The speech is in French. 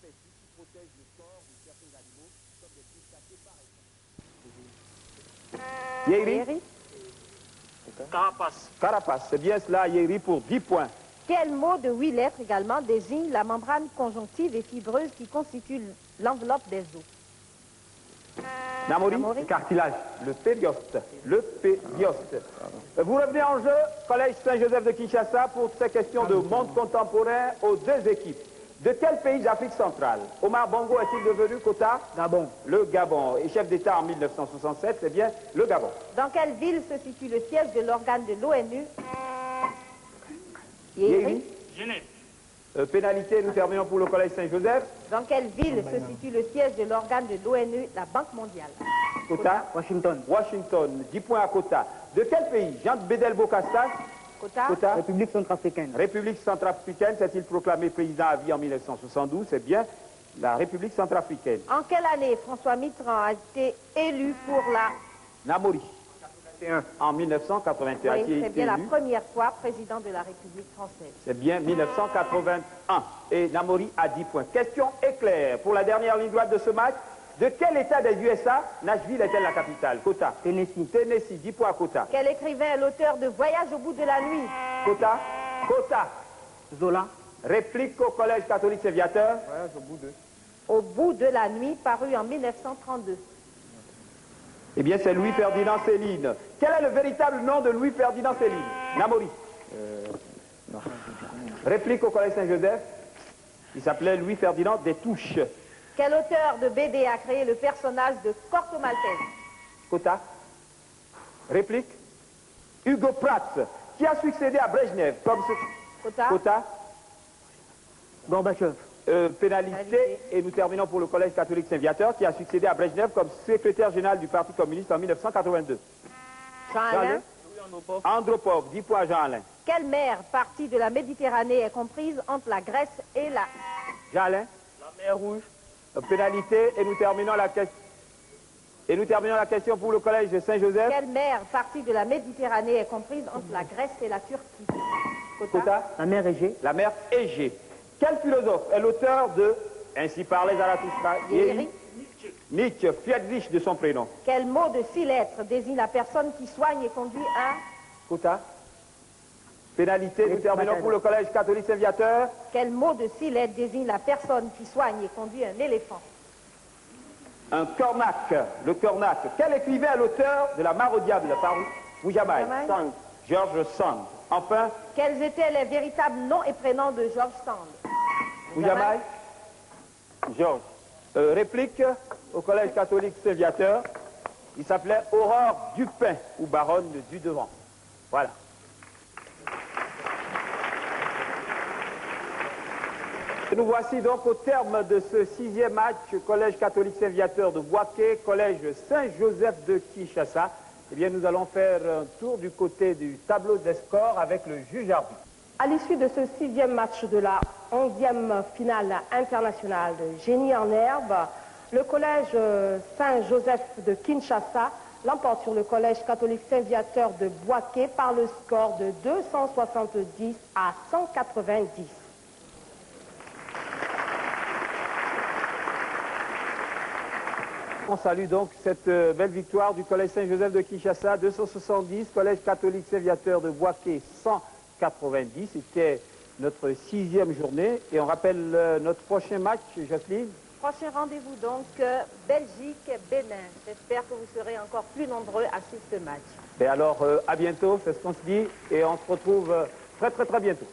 épaissie qui protège le corps de certains animaux, comme des crustacés par exemple. Yeri? Carapace. Carapace, c'est bien cela, Yeri, pour 10 points. Quel mot de 8 lettres également désigne la membrane conjonctive et fibreuse qui constitue l'enveloppe des os? Namori? Cartilage. Le périoste. Le périoste. Vous revenez en jeu, Collège Saint-Joseph de Kinshasa, pour ces questions de monde contemporain aux deux équipes. De quel pays d'Afrique centrale Omar Bongo est-il devenu quota? Gabon. Le Gabon. Et chef d'État en 1967, c'est bien le Gabon. Dans quelle ville se situe le siège de l'organe de l'ONU? Yeri? Genève. Pénalité, nous terminons pour le Collège Saint-Joseph. Dans quelle ville se situe le siège de l'organe de l'ONU, la Banque mondiale? Quota? Washington. Washington. 10 points à quota. De quel pays Jean Bédel Bokassa? Quota? République centrafricaine. République centrafricaine, s'est-il proclamé président à vie en 1972? C'est bien la République centrafricaine. En quelle année François Mitterrand a été élu pour la... Namori. En 1981. Oui, Qui a c'est été bien la élu. première fois président de la République française. C'est bien 1981. Et Namori a 10 points. Question éclair. Pour la dernière ligne droite de ce match, de quel état des USA Nashville est-elle la capitale? Quota. Tennessee. Tennessee, 10 points à quota. Quel écrivain est l'auteur de Voyage au bout de la nuit? Quota. Quota. Zola. Réplique au Collège catholique Séviateur. Voyage au bout de. Au bout de la nuit, paru en 1932. Eh bien, c'est Louis-Ferdinand Céline. Quel est le véritable nom de Louis-Ferdinand Céline? Namori. Réplique au Collège Saint-Joseph. Il s'appelait Louis-Ferdinand Destouches. Quel auteur de BD a créé le personnage de Corto Maltese? Quota. Réplique. Hugo Pratt. Qui a succédé à Brejnev comme ce... Quota? Quota. Gorbatchev. Pénalité. Et nous terminons pour le Collège catholique Saint-Viateur qui a succédé à Brejnev comme secrétaire général du Parti communiste en 1982. Jean-Alain? Andropov. 10 points à Jean-Alain. Quelle mer partie de la Méditerranée est comprise entre la Grèce et la... Jean-Alain. La mer Rouge. Pénalité. Et nous terminons la question. Et nous terminons la question pour le Collège de Saint-Joseph. Quelle mer partie de la Méditerranée est comprise entre la Grèce et la Turquie? Quota. La mer Égée. La mer Égée. Quel philosophe est l'auteur de Ainsi parlait Zarathustra? Yeri? Nietzsche, Friedrich de son prénom. Quel mot de 6 lettres désigne la personne qui soigne et conduit un... Quota. Pénalité, nous terminons pour le Collège catholique Saint-Viateur. Quel mot de 6 lettres désigne la personne qui soigne et conduit un éléphant? Un cornac, le cornac. Quel écrivain est l'auteur de La Mare au diable par Mujamai? Sand. George Sand. Enfin, Quels étaient les véritables noms et prénoms de George Sand? Mujamai. Georges. Réplique au Collège catholique Saint-Viateur. Il s'appelait Aurore Dupin ou baronne du Devant. Voilà. Et nous voici donc au terme de ce 6e match Collège catholique Saint-Viateur de Bouaké, Collège Saint-Joseph de Kinshasa. Eh bien, nous allons faire un tour du côté du tableau des scores avec le juge arbitre. À l'issue de ce 6e match de la 11e finale internationale de génie en herbe, le collège Saint-Joseph de Kinshasa l'emporte sur le collège catholique Saint-Viateur de Bouaké par le score de 270 à 190. On salue donc cette belle victoire du Collège Saint-Joseph de Kinshasa, 270, Collège catholique Saint-Viateur de Bouaké, 190. C'était notre 6e journée. Et on rappelle notre prochain match, Jocelyne. Prochain rendez-vous donc, Belgique-Bénin. J'espère que vous serez encore plus nombreux à suivre ce match. Et alors, à bientôt, c'est ce qu'on se dit. Et on se retrouve très bientôt.